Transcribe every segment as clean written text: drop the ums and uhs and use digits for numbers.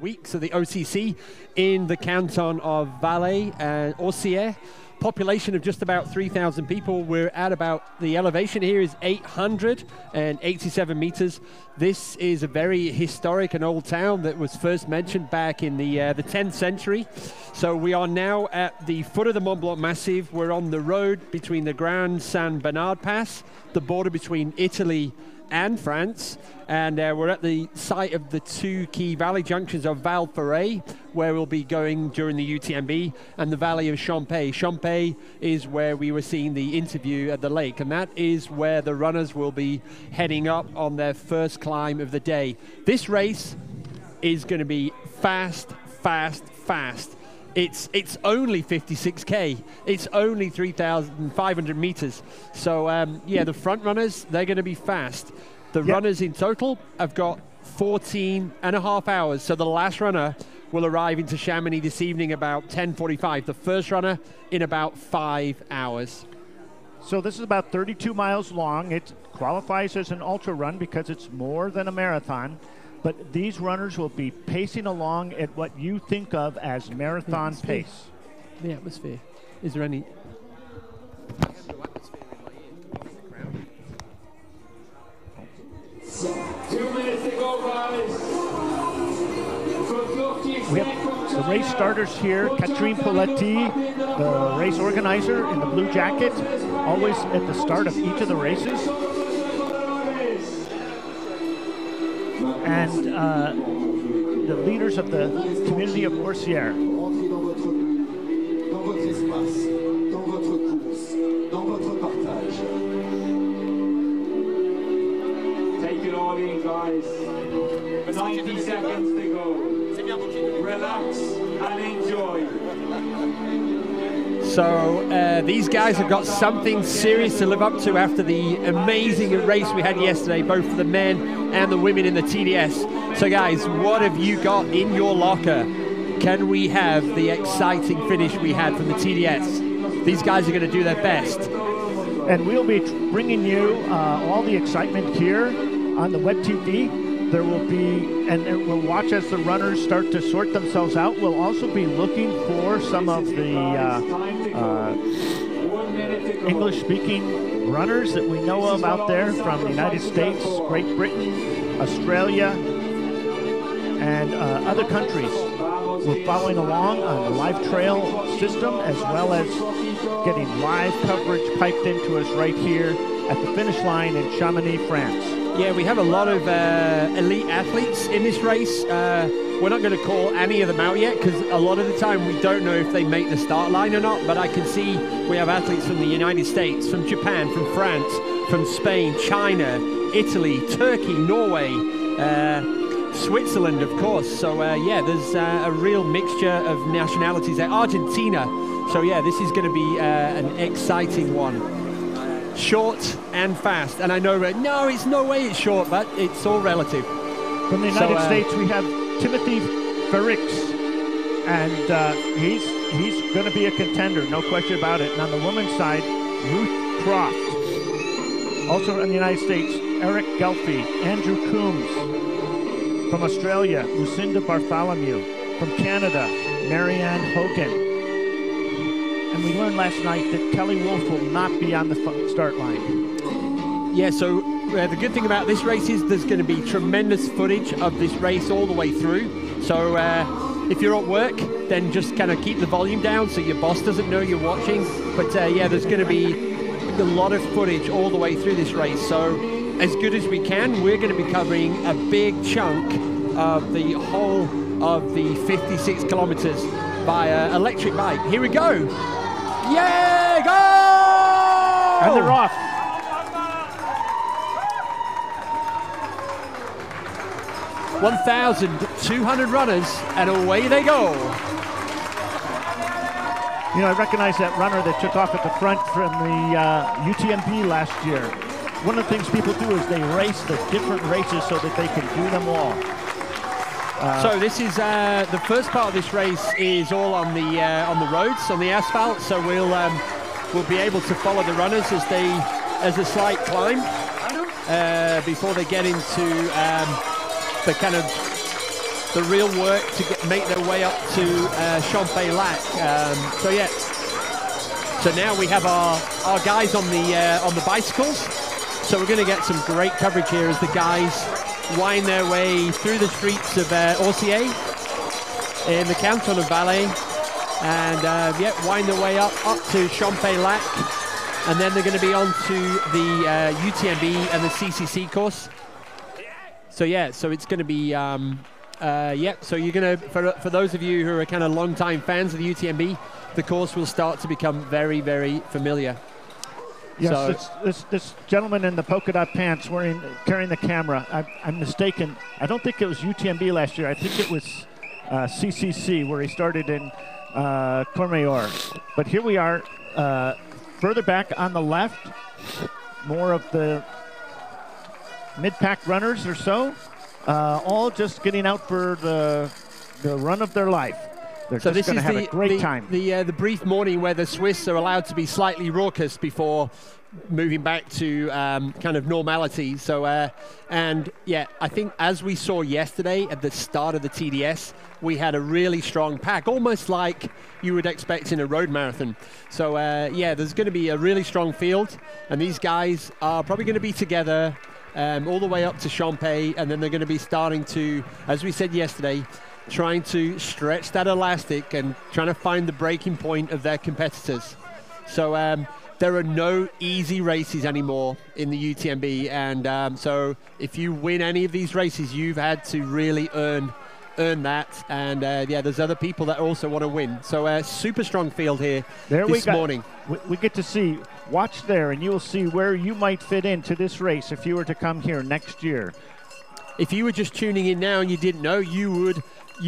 Weeks of the OCC in the canton of Valais and Orsières. Population of just about 3,000 people. We're at about, the elevation here is 887 meters. This is a very historic and old town that was first mentioned back in the 10th century. So we are now at the foot of the Mont-Blanc Massif. We're on the road between the Grand Saint Bernard Pass, the border between Italy and France, and we're at the site of the two key valley junctions of Val Ferret, where we'll be going during the UTMB, and the Valley of Champay. Champay is where we were seeing the interview at the lake, and that is where the runners will be heading up on their first climb of the day. This race is going to be fast, fast, fast. It's only 56K. It's only 3,500 meters. So yeah, the front runners, they're going to be fast. The runners in total have got 14.5 hours. So the last runner will arrive into Chamonix this evening about 10:45. The first runner in about 5 hours. So this is about 32 miles long. It qualifies as an ultra run because it's more than a marathon. But these runners will be pacing along at what you think of as marathon pace. The atmosphere. Is there any? We have the race starters here. Catherine Poletti, the race organizer in the blue jacket, always at the start of each of the races. And the leaders of the community of Orsières. Take it all in, guys. 90 seconds to go. Relax and enjoy. So these guys have got something serious to live up to after the amazing race we had yesterday, both for the men and the women in the TDS. So guys, what have you got in your locker? Can we have the exciting finish we had from the TDS? These guys are going to do their best. And we'll be bringing you all the excitement here on the web TV. There will be, and we'll watch as the runners start to sort themselves out. We'll also be looking for some of the English-speaking runners that we know of out there from the United States, Great Britain, Australia, and other countries. We're following along on the live trail system, as well as getting live coverage piped into us right here at the finish line in Chamonix, France. Yeah, we have a lot of elite athletes in this race. We're not going to call any of them out yet because a lot of the time we don't know if they make the start line or not, but I can see we have athletes from the United States, from Japan, from France, from Spain, China, Italy, Turkey, Norway, Switzerland, of course. So yeah, there's a real mixture of nationalities there. Argentina. So yeah, this is going to be an exciting one. Short and fast, and I know, no, it's no way it's short, but it's all relative. From the United States, we have Timothy Ferrix, and he's going to be a contender, no question about it. And on the women's side, Ruth Croft. Also in the United States, Eric Gelfi, Andrew Coombs. From Australia, Lucinda Bartholomew. From Canada, Marianne Hogan. And we learned last night that Kelly Wolf will not be on the start line. Yeah, so the good thing about this race is there's going to be tremendous footage of this race all the way through. So if you're at work, then just kind of keep the volume down so your boss doesn't know you're watching. But yeah, there's going to be a lot of footage all the way through this race. So as good as we can, we're going to be covering a big chunk of the whole of the 56 kilometers by electric bike. Here we go. Yeah, go! And they're off. – 1,200 runners, and away they go. You know, I recognize that runner that took off at the front from the UTMB last year. One of the things people do is they race the different races so that they can do them all. So this is the first part of this race is all on the roads, on the asphalt. So we'll be able to follow the runners as a slight climb before they get into the kind of the real work to make their way up to Champex-Lac. So yeah. So now we have our guys on the bicycles. So we're going to get some great coverage here as the guys wind their way through the streets of Orsières in the canton of Valais, and wind their way up to Champex-Lac, and then they're going to be on to the UTMB and the CCC course. So yeah, so it's going to be so you're going to, for those of you who are kind of long-time fans of the UTMB, the course will start to become very, very familiar. Yes, so this gentleman in the polka dot pants carrying the camera, I'm mistaken. I don't think it was UTMB last year. I think it was CCC, where he started in Courmayeur. But here we are, further back on the left, more of the mid-pack runners or so, all just getting out for the run of their life. They're just going to have a great time. The brief morning where the Swiss are allowed to be slightly raucous before moving back to kind of normality. So, and yeah, I think as we saw yesterday at the start of the TDS, we had a really strong pack, almost like you would expect in a road marathon. So yeah, there's going to be a really strong field, and these guys are probably going to be together all the way up to Champex, and then they're going to be starting to, as we said yesterday, trying to stretch that elastic and trying to find the breaking point of their competitors. So there are no easy races anymore in the UTMB, and so if you win any of these races, you've had to really earn that, and yeah, there's other people that also want to win. So super strong field here this morning. We get to see, watch there, and you will see where you might fit into this race if you were to come here next year. If you were just tuning in now and you didn't know, you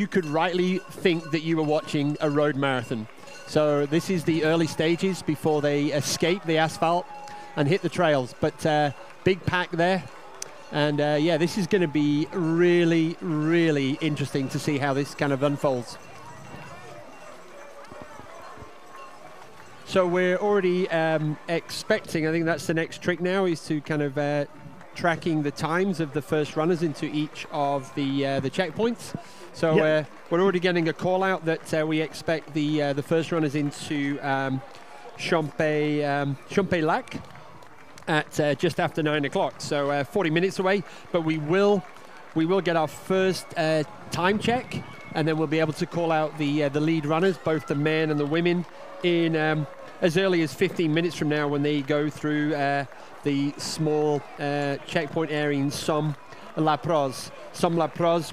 could rightly think that you were watching a road marathon. So this is the early stages before they escape the asphalt and hit the trails. But big pack there. And yeah, this is going to be really, really interesting to see how this kind of unfolds. So we're already expecting, I think that's the next trick now, is to kind of tracking the times of the first runners into each of the checkpoints. So we're already getting a call out that we expect the first runners into Champex-Lac at just after 9 o'clock. So 40 minutes away, but we will get our first time check, and then we'll be able to call out the lead runners, both the men and the women, in as early as 15 minutes from now when they go through the small checkpoint area in Somme-la-Proze,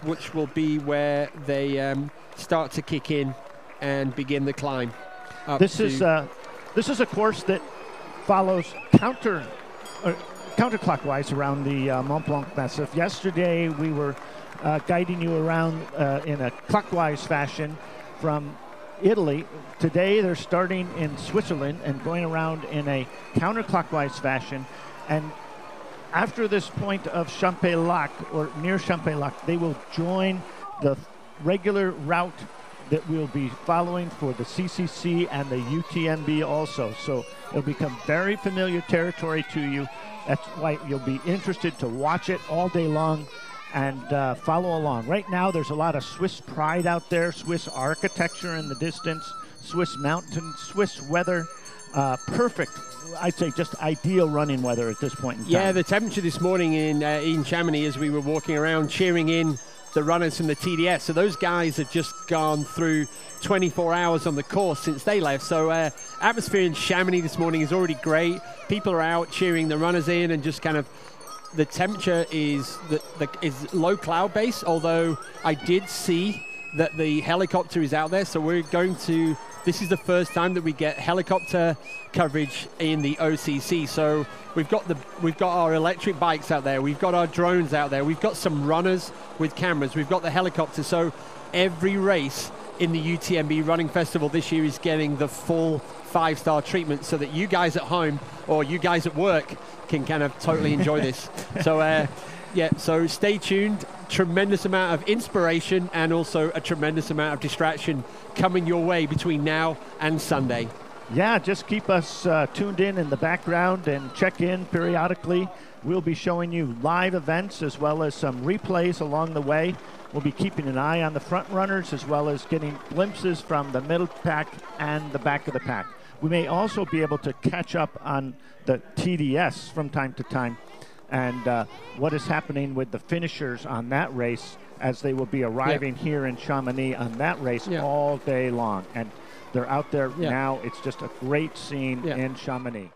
which will be where they start to kick in and begin the climb. This is a course that follows counterclockwise around the Mont-Blanc Massif. Yesterday we were guiding you around in a clockwise fashion from Italy. Today they're starting in Switzerland and going around in a counterclockwise fashion, and after this point of Champex-Lac, or near Champex-Lac, they will join the regular route that we'll be following for the CCC and the UTMB also. So it'll become very familiar territory to you. That's why you'll be interested to watch it all day long and follow along. Right now, there's a lot of Swiss pride out there, Swiss architecture in the distance, Swiss mountains, Swiss weather. Perfect, I'd say just ideal running weather at this point in time. Yeah, the temperature this morning in Chamonix as we were walking around cheering in the runners from the TDS. So those guys have just gone through 24 hours on the course since they left. So atmosphere in Chamonix this morning is already great. People are out cheering the runners in, and just kind of the temperature is low cloud base, although I did see that the helicopter is out there. So we're going to, this is the first time that we get helicopter coverage in the OCC. So we've got our electric bikes out there, we've got our drones out there, we've got some runners with cameras, we've got the helicopter. So every race in the UTMB Running Festival this year is getting the full 5-star treatment, so that you guys at home or you guys at work can kind of totally enjoy this. So yeah, so stay tuned. Tremendous amount of inspiration and also a tremendous amount of distraction coming your way between now and Sunday. Yeah, just keep us tuned in the background and check in periodically. We'll be showing you live events as well as some replays along the way. We'll be keeping an eye on the front runners as well as getting glimpses from the middle pack and the back of the pack. We may also be able to catch up on the TDS from time to time and what is happening with the finishers on that race as they will be arriving here in Chamonix on that race all day long. And they're out there now. It's just a great scene in Chamonix.